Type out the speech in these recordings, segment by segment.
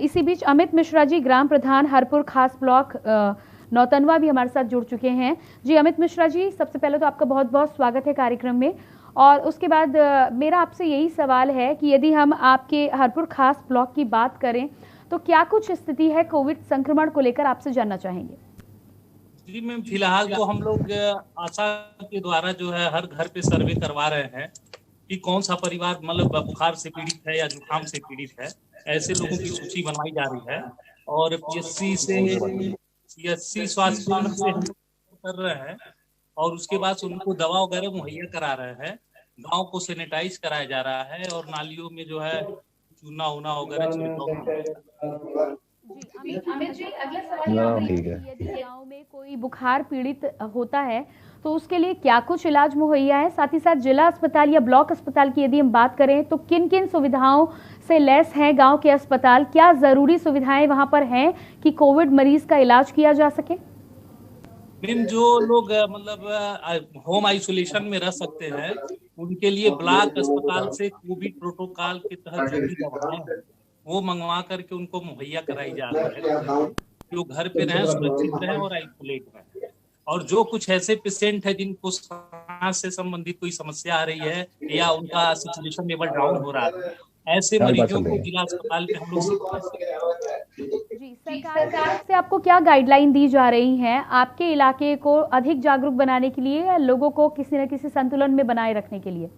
इसी बीच अमित मिश्रा जी, ग्राम प्रधान हरपुर खास ब्लॉक नौतनवा भी हमारे साथ जुड़ चुके हैं। जी अमित मिश्रा जी, सबसे पहले तो आपका बहुत बहुत स्वागत है कार्यक्रम में। और उसके बाद मेरा आपसे यही सवाल है कि यदि हम आपके हरपुर खास ब्लॉक की बात करें तो क्या कुछ स्थिति है कोविड संक्रमण को लेकर, आपसे जानना चाहेंगे। जी मैम, फिलहाल तो हम लोग आशा के द्वारा जो है हर घर पे सर्वे करवा रहे हैं कि कौन सा परिवार मतलब बुखार से पीड़ित है या जुकाम से पीड़ित है। ऐसे लोगों की सूची बनवाई जा रही है और पीएससी स्वास्थ्य केंद्र से हम लोग कर रहे हैं और उसके बाद उनको दवा वगैरह मुहैया करा रहे हैं। गांव को सैनिटाइज कराया जा रहा है और नालियों में जो है चूना ऊना वगैरह छिड़काव किया जा रहा है। जी अमित जी, अगला सवाल ठीक है। यदि गांव में कोई बुखार पीड़ित होता है तो उसके लिए क्या कुछ इलाज मुहैया है, साथ ही साथ जिला अस्पताल या ब्लॉक अस्पताल की यदि हम बात करें तो किन किन सुविधाओं से लैस हैं गांव के अस्पताल, क्या जरूरी सुविधाएं वहां पर हैं कि कोविड मरीज का इलाज किया जा सके। मैम, जो लोग मतलब होम आइसोलेशन में रह सकते हैं उनके लिए ब्लॉक अस्पताल से कोविड प्रोटोकॉल के तहत जो भी दवाएं हैं वो मंगवा करके उनको मुहैया कराई जा रही है कि वो घर पे रहें, सुरक्षित रहें और आइसोलेट रहें। और जो कुछ ऐसे पेशेंट है जिनको सांस से संबंधित कोई समस्या आ रही है या उनका सिचुएशन लेवल डाउन हो रहा है, ऐसे मरीजों को जिला अस्पताल में हम लोग शिफ्ट जी सरकार की तरफ से आपको क्या गाइडलाइन दी जा रही हैं आपके इलाके को अधिक जागरूक बनाने के लिए या लोगों को किसी न किसी संतुलन में बनाए रखने के लिए।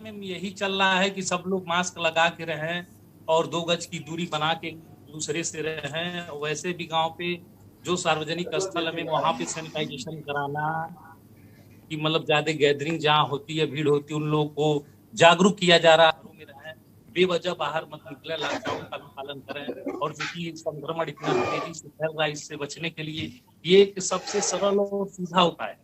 में यही चल रहा है कि सब लोग मास्क लगा के रहें और 2 गज की दूरी बना के दूसरे से रहें। वैसे भी गांव पे जो सार्वजनिक स्थल है वहां पे सैनिटाइजेशन कराना कि मतलब ज्यादा गैदरिंग जहाँ होती है, भीड़ होती है, उन लोगों को जागरूक किया जा रहा है। घरों में रहें, बेवजह बाहर मत निकले, लॉकडाउन का भी पालन करें। और चूंकि संक्रमण इतना तेजी से फैल रहा है, इससे बचने के लिए ये एक सबसे सरल और सीधा उपाय है।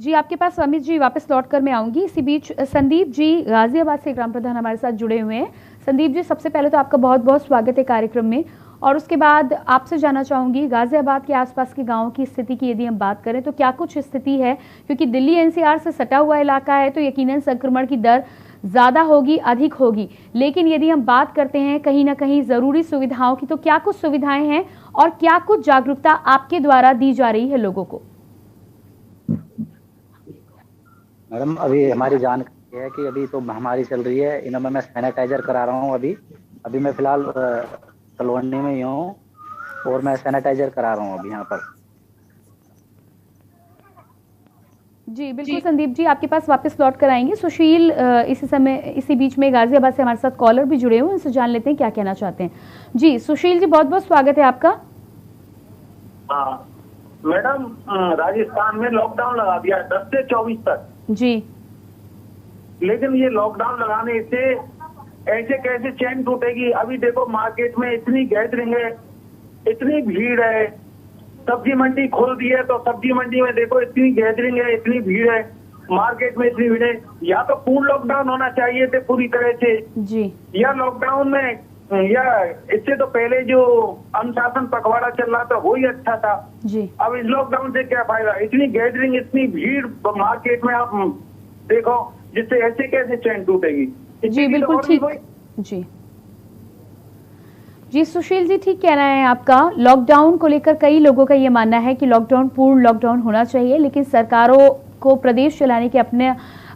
जी आपके पास अमित जी वापस लौट कर मैं आऊंगी। इसी बीच संदीप जी गाजियाबाद से ग्राम प्रधान हमारे साथ जुड़े हुए हैं। संदीप जी, सबसे पहले तो आपका बहुत बहुत स्वागत है कार्यक्रम में और उसके बाद आपसे जानना चाहूंगी गाजियाबाद के आसपास के गांवों की स्थिति की यदि हम बात करें तो क्या कुछ स्थिति है, क्योंकि दिल्ली एनसीआर से सटा हुआ इलाका है तो यकीनन संक्रमण की दर ज्यादा होगी, अधिक होगी। लेकिन यदि हम बात करते हैं कहीं ना कहीं जरूरी सुविधाओं की, तो क्या कुछ सुविधाएं हैं और क्या कुछ जागरूकता आपके द्वारा दी जा रही है लोगों को। मैडम, अभी हमारी जानकारी है कि अभी तो महामारी चल रही है, इनमें मैं सैनिटाइजर करा रहा हूँ। अभी मैं फिलहाल कॉलोनी में ही हूँ और मैं सैनिटाइजर करा रहा हूँ अभी यहाँ पर। जी बिल्कुल संदीप जी, आपके पास वापस लौट कर आएंगे। सुशील इसी बीच में गाजियाबाद से हमारे साथ कॉलर भी जुड़े हुए हैं, उनसे जान लेते हैं क्या कहना चाहते हैं। जी सुशील जी, बहुत बहुत स्वागत है आपका। मैडम, राजस्थान में लॉकडाउन लगा दिया 10 से 24 तक जी, लेकिन ये लॉकडाउन लगाने से ऐसे कैसे चैन टूटेगी। अभी देखो मार्केट में इतनी गैदरिंग है, इतनी भीड़ है। सब्जी मंडी खोल दी है तो सब्जी मंडी में देखो इतनी गैदरिंग है, इतनी भीड़ है, मार्केट में इतनी भीड़ है। या तो पूर्ण लॉकडाउन होना चाहिए थे पूरी तरह से जी, या लॉकडाउन में या इससे तो पहले जो अनुशासन पखवाड़ा चल रहा था वही अच्छा था जी। अब इस लॉकडाउन से क्या फायदा, इतनी गैदरिंग, इतनी भीड़ मार्केट में आप देखो, जिससे ऐसे कैसे चैन टूटेगी। जी बिल्कुल ठीक जी सुशील जी, ठीक कहना है आपका। लॉकडाउन को लेकर कई लोगों का ये मानना है कि लॉकडाउन पूर्ण लॉकडाउन होना चाहिए, लेकिन सरकारों को प्रदेश चलाने के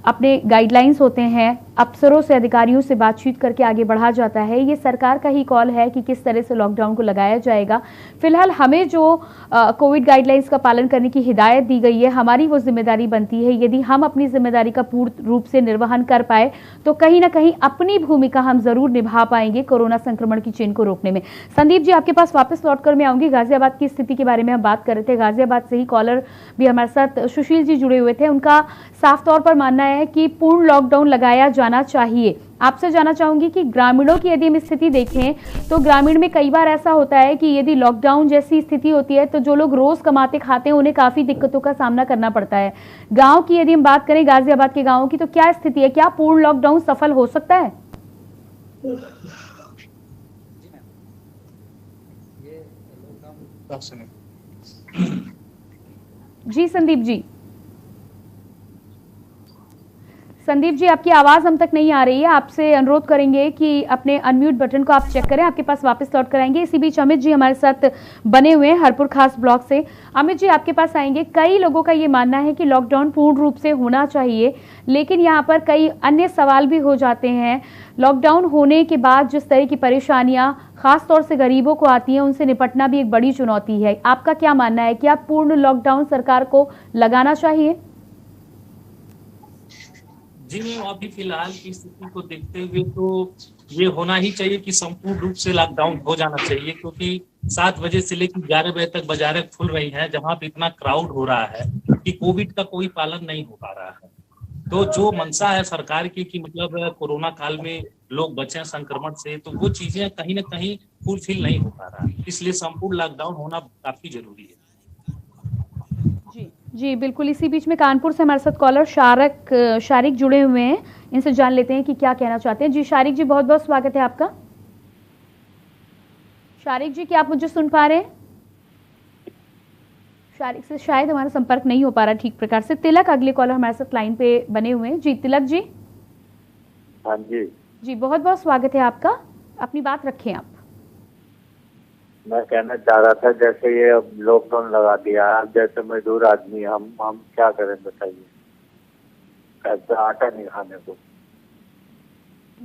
अपने गाइडलाइंस होते हैं, अफसरों से, अधिकारियों से बातचीत करके आगे बढ़ा जाता है। ये सरकार का ही कॉल है कि किस तरह से लॉकडाउन को लगाया जाएगा। फिलहाल हमें जो कोविड गाइडलाइंस का पालन करने की हिदायत दी गई है, हमारी वो जिम्मेदारी बनती है। यदि हम अपनी जिम्मेदारी का पूर्ण रूप से निर्वहन कर पाए तो कहीं ना कहीं अपनी भूमिका हम जरूर निभा पाएंगे कोरोना संक्रमण की चेन को रोकने में। संदीप जी, आपके पास वापस लौट कर मैं आऊंगी। गाजियाबाद की स्थिति के बारे में हम बात कर रहे थे। गाजियाबाद से ही कॉलर भी हमारे साथ सुशील जी जुड़े हुए थे। उनका साफ तौर पर मानना है कि पूर्ण लॉकडाउन लगाया जाना चाहिए। आपसे जानना चाहूंगी कि ग्रामीणों की यदि हम स्थिति देखें तो ग्रामीण में कई बार ऐसा होता है कि यदि लॉकडाउन जैसी स्थिति होती है तो जो लोग रोज कमाते खाते हैं उन्हें काफी दिक्कतों का सामना करना पड़ता है। गांव की यदि हम बात करें, गाजियाबाद के गांवों की, तो क्या स्थिति है, क्या पूर्ण लॉकडाउन सफल हो सकता है। जी संदीप जी, संदीप जी, आपकी आवाज हम तक नहीं आ रही है। आपसे अनुरोध करेंगे कि अपने अनम्यूट बटन को आप चेक करें, आपके पास वापस लौट कर आएंगे। इसी बीच अमित जी हमारे साथ बने हुए हैं हरपुर खास ब्लॉक से। अमित जी, आपके पास आएंगे। कई लोगों का ये मानना है कि लॉकडाउन पूर्ण रूप से होना चाहिए, लेकिन यहाँ पर कई अन्य सवाल भी हो जाते हैं। लॉकडाउन होने के बाद जिस तरह की परेशानियां खास तौर से गरीबों को आती हैं, उनसे निपटना भी एक बड़ी चुनौती है। आपका क्या मानना है, क्या पूर्ण लॉकडाउन सरकार को लगाना चाहिए? जी मैम, अभी फिलहाल की स्थिति को देखते हुए तो ये होना ही चाहिए कि संपूर्ण रूप से लॉकडाउन हो जाना चाहिए, क्योंकि 7 बजे से लेकर 11 बजे तक बाजारें खुल रही हैं, जहां पे इतना क्राउड हो रहा है कि कोविड का कोई पालन नहीं हो पा रहा है। तो जो मंशा है सरकार की कि मतलब कोरोना काल में लोग बचें संक्रमण से, तो वो चीजें कहीं ना कहीं फुलफिल नहीं हो पा रहा है। इसलिए संपूर्ण लॉकडाउन होना काफी जरूरी है। जी बिल्कुल। इसी बीच में कानपुर से हमारे साथ कॉलर शारिक जुड़े हुए हैं, इनसे जान लेते हैं कि क्या कहना चाहते हैं। जी शारिक जी, बहुत बहुत स्वागत है आपका। शारिक जी, क्या आप मुझे सुन पा रहे हैं? शारिक से शायद हमारा संपर्क नहीं हो पा रहा ठीक प्रकार से। तिलक अगले कॉलर हमारे साथ लाइन पे बने हुए हैं। जी तिलक जी। हाँ जी। जी बहुत बहुत स्वागत है आपका, अपनी बात रखें आप। मैं कहना चाह रहा था, जैसे ये अब लॉकडाउन लगा दिया, अब जैसे मजदूर आदमी हम क्या करें बताइए, कैसे आटा नहीं खाने को।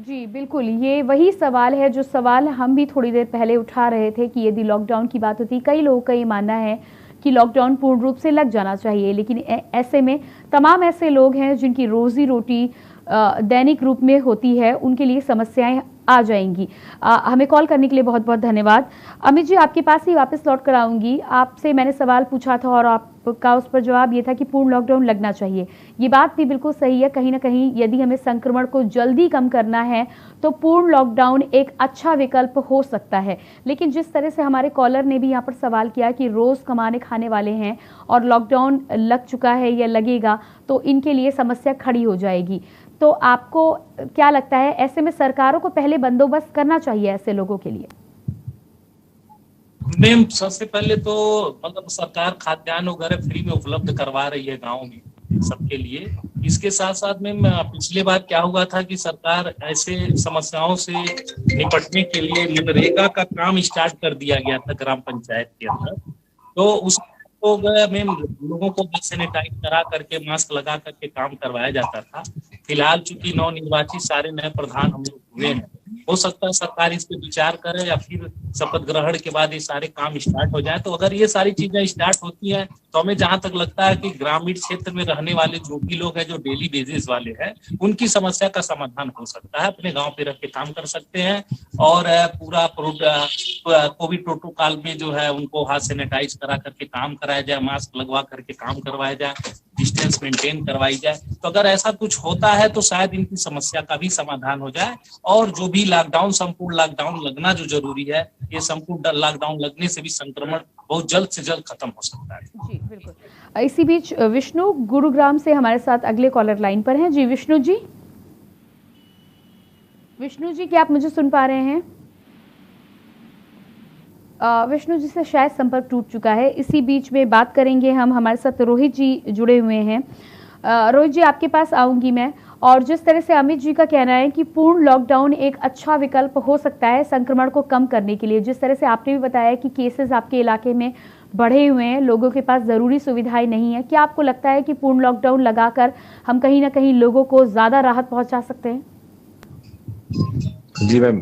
जी बिल्कुल, ये वही सवाल है जो सवाल हम भी थोड़ी देर पहले उठा रहे थे कि यदि लॉकडाउन की बात होती, कई लोगों का ये मानना है कि लॉकडाउन पूर्ण रूप से लग जाना चाहिए, लेकिन ऐसे में तमाम ऐसे लोग हैं जिनकी रोजी रोटी दैनिक रूप में होती है, उनके लिए समस्याएं आ जाएंगी। हमें कॉल करने के लिए बहुत बहुत धन्यवाद। अमित जी, आपके पास ही वापस लौट कर आऊंगी। आपसे मैंने सवाल पूछा था और आपका उस पर जवाब ये था कि पूर्ण लॉकडाउन लगना चाहिए। ये बात भी बिल्कुल सही है। कहीं ना कहीं यदि हमें संक्रमण को जल्दी कम करना है तो पूर्ण लॉकडाउन एक अच्छा विकल्प हो सकता है, लेकिन जिस तरह से हमारे कॉलर ने भी यहाँ पर सवाल किया कि रोज कमाने खाने वाले हैं और लॉकडाउन लग चुका है या लगेगा, तो इनके लिए समस्या खड़ी हो जाएगी। तो आपको क्या लगता है, ऐसे में सरकारों को पहले बंदोबस्त करना चाहिए ऐसे लोगों के लिए? मैम, सबसे पहले तो मतलब सरकार खाद्यान्न वगैरह फ्री में उपलब्ध करवा रही है गाँव में सबके लिए। इसके साथ साथ में पिछले बार क्या हुआ था कि सरकार ऐसे समस्याओं से निपटने के लिए मनरेगा का काम स्टार्ट कर दिया गया था ग्राम पंचायत के अंदर। तो उस लोगों को सैनिटाइज करा करके मास्क लगा करके काम करवाया जाता था। फिलहाल चूंकि नवनिर्वाचित सारे नए प्रधान हम लोग हुए हैं, हो सकता है सरकार इस पे विचार करे या फिर शपथ ग्रहण के बाद ये सारे काम स्टार्ट हो जाए। तो अगर ये सारी चीजें स्टार्ट होती हैं तो हमें जहां तक लगता है कि ग्रामीण क्षेत्र में रहने वाले जो भी लोग हैं, जो डेली बेसिस वाले हैं, उनकी समस्या का समाधान हो सकता है। अपने गांव पे रह के काम कर सकते हैं और पूरा कोविड प्रोटोकॉल में जो है उनको हाथ सैनिटाइज करा करके काम कराया जाए, मास्क लगवा करके काम करवाया जाए, डिस्टेंस मेंटेन करवाई जाए। तो अगर ऐसा कुछ होता है तो शायद इनकी समस्या का भी समाधान हो जाए। और जो भी लॉकडाउन, संपूर्ण लॉकडाउन लगना जो जरूरी है, ये संपूर्ण लॉकडाउन लगने से भी संक्रमण बहुत जल्द से जल्द खत्म हो सकता है। जी बिल्कुल। इसी बीच विष्णु गुरुग्राम से हमारे साथ अगले कॉलर लाइन पर हैं। जी विष्णु जी। विष्णु जी, क्या आप मुझे सुन पा रहे हैं? विष्णु जी से शायद संपर्क टूट चुका है। इसी बीच में बात करेंगे हम, हमारे साथ रोहित जी जुड़े हुए हैं। रोहित जी, आपके पास आऊंगी मैं। और जिस तरह से अमित जी का कहना है कि पूर्ण लॉकडाउन एक अच्छा विकल्प हो सकता है संक्रमण को कम करने के लिए, जिस तरह से आपने भी बताया कि केसेस आपके इलाके में बढ़े हुए हैं, लोगों के पास ज़रूरी सुविधाएं नहीं है, क्या आपको लगता है कि पूर्ण लॉकडाउन लगाकर हम कहीं ना कहीं लोगों को ज़्यादा राहत पहुंचा सकते हैं? जी मैम,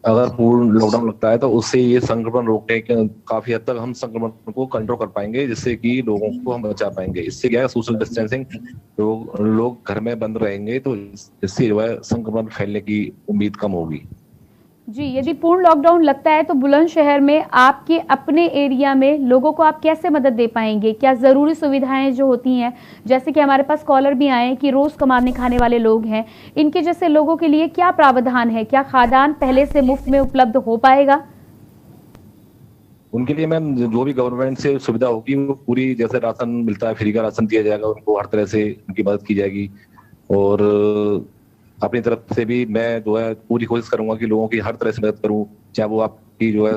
अगर पूर्ण लॉकडाउन लगता है तो उससे ये संक्रमण रोकने के काफी हद तक हम संक्रमण को कंट्रोल कर पाएंगे, जिससे कि लोगों को हम बचा पाएंगे। इससे क्या है, सोशल डिस्टेंसिंग, लोग घर में बंद रहेंगे तो इससे जो है संक्रमण फैलने की उम्मीद कम होगी। जी, यदि पूर्ण लॉकडाउन लगता है तो बुलंदशहर में आपके अपने एरिया में लोगों को आप कैसे मदद दे पाएंगे? क्या जरूरी सुविधाएं जो होती हैं, जैसे कि हमारे पास कॉलर भी आए कि रोज कमाने खाने वाले लोग हैं, इनके जैसे लोगों के लिए क्या प्रावधान है? क्या खाद्यान्न पहले से मुफ्त में उपलब्ध हो पाएगा? उनके लिए मैम जो भी गवर्नमेंट से सुविधा होगी वो पूरी, जैसे राशन मिलता है, फ्री का राशन दिया जाएगा, उनको हर तरह से उनकी मदद की जाएगी। और अपनी तरफ से भी मैं जो है पूरी कोशिश करूंगा कि लोगों की हर तरह से मदद करूं, चाहे वो आपकी जो है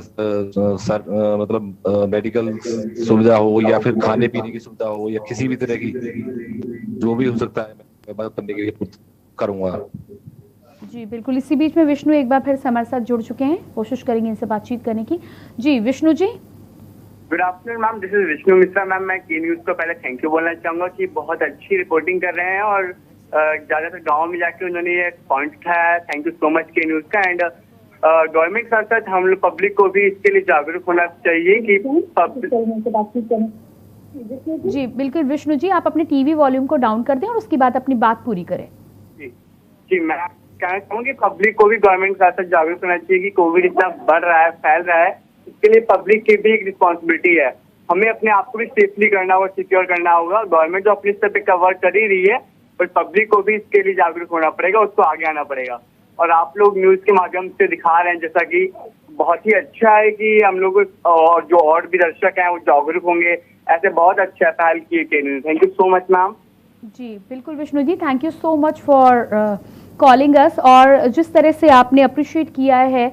मतलब मेडिकल सुविधा हो या फिर खाने पीने की सुविधा हो या किसी भी तरह की जो भी हो सकता है, मैं मदद करने के लिए पूर्ति करूंगा। जी बिल्कुल। इसी बीच में विष्णु एक बार फिर से हमारे साथ जुड़ चुके हैं, कोशिश करेंगे इनसे बातचीत करने की। जी Vishnu ji. Good afternoon ma'am, this is Vishnu Mishra. Ma'am मैं के न्यूज को पहले थैंक यू बोलना चाहूंगा कि बहुत अच्छी रिपोर्टिंग कर रहे हैं और ज्यादातर गाँव में जाके उन्होंने ये पॉइंट उठाया। थैंक यू सो मच के न्यूज का। एंड गवर्नमेंट के साथ साथ हम लोग पब्लिक को भी इसके लिए जागरूक होना चाहिए कि बातचीत करें। जी बिल्कुल विष्णु जी, आप अपने टीवी वॉल्यूम को डाउन कर दें और उसके बाद अपनी बात पूरी करें। जी मैं कहना चाहूँगी पब्लिक को भी गवर्नमेंट के साथ साथ जागरूक होना चाहिए कि कोविड इतना बढ़ रहा है, फैल रहा है, इसके लिए पब्लिक की भी एक रिस्पॉन्सिबिलिटी है। हमें अपने आप को भी सेफली करना होगा, सिक्योर करना होगा। गवर्नमेंट तो अपनी स्तर पे कवर कर ही रही है, पर पब्लिक को भी इसके लिए जागरूक होना पड़ेगा, उसको आगे आना पड़ेगा। और आप लोग न्यूज के माध्यम से दिखा रहे हैं जैसा कि बहुत ही अच्छा है कि हम लोग और जो और भी दर्शक हैं वो जागरूक होंगे। ऐसे बहुत अच्छा पहल किए K news. Thank you so much ma'am. जी बिल्कुल Vishnu ji, thank you so much for calling us. और जिस तरह से आपने अप्रिशिएट किया है,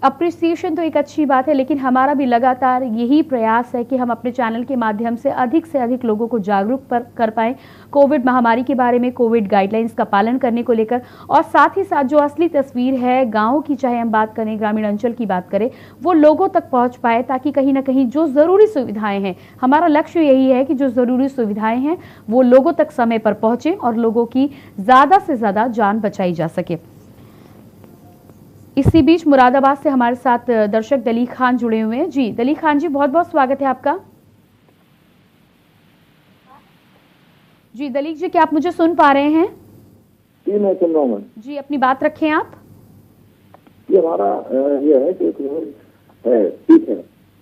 अप्रिसिएशन तो एक अच्छी बात है, लेकिन हमारा भी लगातार यही प्रयास है कि हम अपने चैनल के माध्यम से अधिक लोगों को जागरूक कर पाएं कोविड महामारी के बारे में, कोविड गाइडलाइंस का पालन करने को लेकर। और साथ ही साथ जो असली तस्वीर है गाँव की, चाहे हम बात करें ग्रामीण अंचल की बात करें, वो लोगों तक पहुँच पाए, ताकि कहीं ना कहीं जो ज़रूरी सुविधाएँ हैं, हमारा लक्ष्य यही है कि जो ज़रूरी सुविधाएँ हैं वो लोगों तक समय पर पहुँचे और लोगों की ज़्यादा से ज़्यादा जान बचाई जा सके। इसी बीच मुरादाबाद से हमारे साथ दर्शक दलील खान जुड़े हुए हैं। जी दलील खान जी, बहुत बहुत स्वागत है आपका। जी दलील जी, क्या आप मुझे सुन पा रहे हैं? जी मैं सुन रहा हूँ। जी अपनी बात रखें आप। ये हमारा ये है कि ठीक है,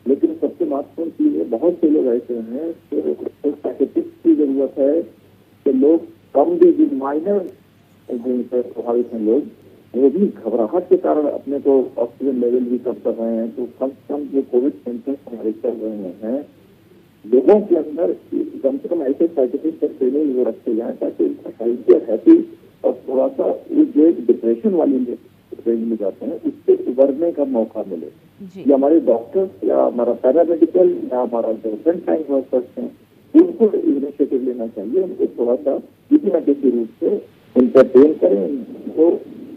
लेकिन सबसे महत्वपूर्ण चीज है, बहुत से लोग ऐसे हैं तो पैकेटिक्स की जरूरत है कि लोग कम भी माइनर जिनसे प्रभावित हैं लोग, वो भी घबराहट के कारण अपने को ऑक्सीजन लेवल भी कम कर रहे हैं। तो कम से कम जो कोविड सेंटर्स हमारे चल रहे हैं, लोगों के अंदर कम से कम ऐसे साइंटिफिक ट्रेनिंग वो रखे जाए ताकि हेल्थ हैप्पी और थोड़ा सा जो एक डिप्रेशन वाली ट्रेनिंग में जाते हैं उससे उभरने का मौका मिले। या हमारे डॉक्टर्स या हमारा पैरामेडिकल या हमारा जो फ्रंट लाइन वर्कर्स हैं, उनको इनिशिएटिव लेना चाहिए। उनको थोड़ा सा किसी न किसी रूप से उनको ट्रेन करें, उनको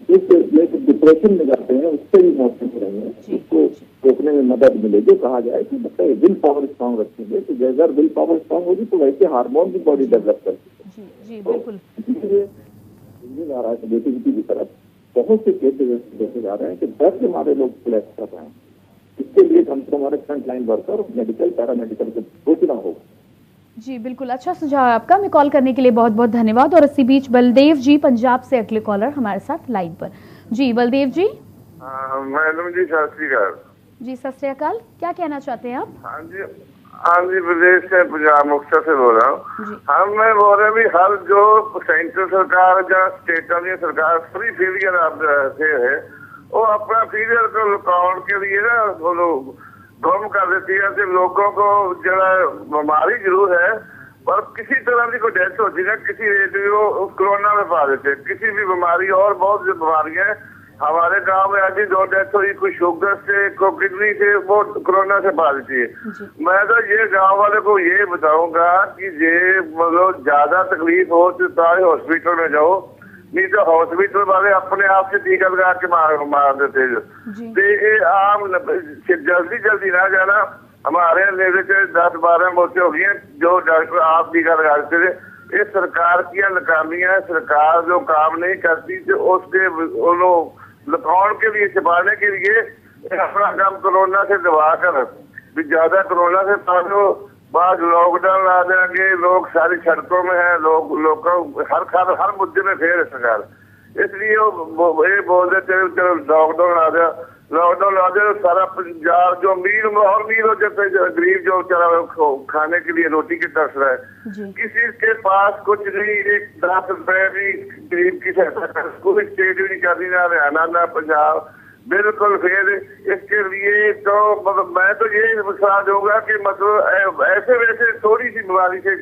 डिप्रेशन में जाते हैं उससे भी मौत हो रही है, उसको रोकने में मदद मिलेगी। कहा जाए कि मतलब विल पावर स्ट्रॉन्ग रखेंगे तो जैसा विल पावर स्ट्रॉन्ग होगी तो वैसे हार्मोन भी बॉडी डेवलप करती है। जी बिल्कुल। इसलिए जा रहा है नेगेटिविटी की तरफ बहुत से केसेस देखे जा रहे हैं कि डर से हमारे लोग रिलैक्स कर रहे हैं। इसके लिए कम से कम हमारे front line worker, medical, paramedical को सोचना होगा। जी बिल्कुल, अच्छा सुझाव है आपका। मैं कॉल करने के लिए बहुत बहुत धन्यवाद। और इसी बीच बलदेव जी पंजाब से अगले कॉलर हमारे साथ लाइन पर। जी बलदेव जी। मैडम जी सत श्री अकाल। जी सत श्री अकाल, क्या कहना चाहते हैं आप? हाँ जी प्रदेश से पंजाब मुक्तसर से बोल रहा हूँ। हम मैं बोल रहे भी हर जो सेंट्रल सरकार या स्टेटों की सरकार फ्री फीलियर से है वो अपना फीलियर को लुकाउन के लिए ना वो लोग गुम कर देती है। सिर्फ लोगों को जरा बीमारी जरूर है पर किसी तरह की कोई डेथ होती है किसी रेडियो कोरोना में पा देते, किसी भी बीमारी और बहुत सी बीमारियां हमारे गांव में आज 2 डेथ हुई, कोई शुगर से, कोई किडनी से, वो कोरोना से पा देती है। मैं तो ये गांव वाले को ये बताऊंगा कि ये मतलब ज्यादा तकलीफ हो तो सारे हॉस्पिटल में जाओ, नहीं तो हॉस्पिटल वाले अपने आप से टीका लगा के मार देते। ये आम जल्दी ना जाना। हमारे मेरे से 10-12 मौतें हो गई हैं जो डॉक्टर आप टीका लगा देते थे। ये सरकार की नाकामियां, सरकार जो काम नहीं करती तो उसके लुकाउन के लिए, छिपाने के लिए अपना काम कोरोना से दबा कर भी ज्यादा कोरोना से बाद लॉकडाउन आ जाएंगे, लोग सारी सड़कों में है, लोग हर मुद्दे में फेर है सरकार। इसलिए वो ये बोल देते चलो लॉकडाउन आ जाए तो सारा पंजाब जो मील और मील हो जैसे गरीब जो चला खाने के लिए रोटी की तरस रहा है, किसी के पास कुछ नहीं, 1 10 रुपए भी गरीब की सहायता कोई स्टेट भी नहीं कर रही, ना हरियाणा ना पंजाब, बिल्कुल फिर इसके लिए तो मतलब मैं तो ये सलाह दूंगा कि मतलब ऐसे वैसे थोड़ी सी बीमारी से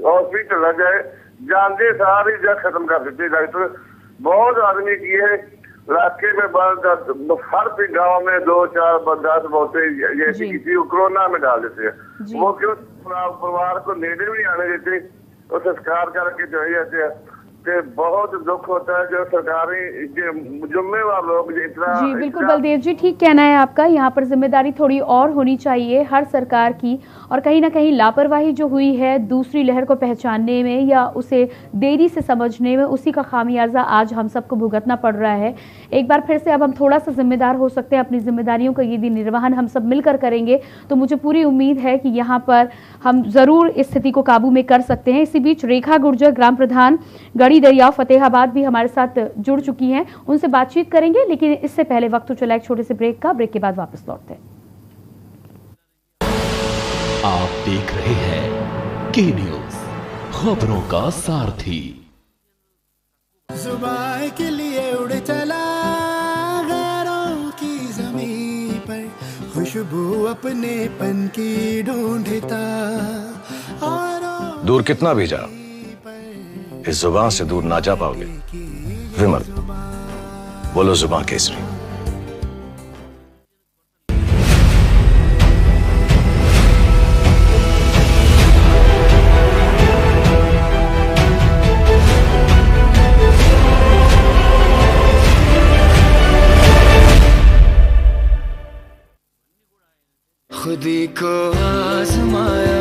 हॉस्पिटल लग जाए, जानते सारी जगह खत्म कर देते डॉक्टर। बहुत आदमी की है इलाके में हर गांव में 2-4-10 मौतें जैसी किसी को कोरोना में डाल देते हैं। वो क्यों परिवार को नेड़े भी नहीं आने देते। ਉਹ ਸੰਸਕਾਰ ਕਰਕੇ ਚਲੇ ਜਾਂਦੇ ਆ ਤੇ बहुत दुख होता है जो सरकारी जिम्मेवार लोग इतना। जी बिल्कुल बलदेव जी, ठीक कहना है आपका। यहाँ पर जिम्मेदारी थोड़ी और होनी चाहिए हर सरकार की, और कहीं ना कहीं लापरवाही जो हुई है दूसरी लहर को पहचानने में या उसे देरी से समझने में, उसी का खामियाजा आज हम सबको भुगतना पड़ रहा है। एक बार फिर से अब हम थोड़ा सा जिम्मेदार हो सकते हैं, अपनी जिम्मेदारियों का यदि निर्वहन हम सब मिलकर करेंगे तो मुझे पूरी उम्मीद है कि यहाँ पर हम ज़रूर इस स्थिति को काबू में कर सकते हैं। इसी बीच रेखा गुर्जर, ग्राम प्रधान गढ़ी दरिया फतेहाबाद भी हमारे साथ जुड़ चुकी हैं, उनसे बातचीत करेंगे, लेकिन इससे पहले वक्त तो चला एक छोटे से ब्रेक का। ब्रेक के बाद वापस लौटते हैं। आप देख रहे हैं के न्यूज़, खबरों का सारथी। जुबान के लिए उड़ चला गैरों की ज़मीं पर, खुशबू अपने पन की ढूंढता। दूर कितना भी जाओ, इस जुबान से दूर ना जा पाओगे। विमल, बोलो जुबान केसरी। खुदी को आजमाया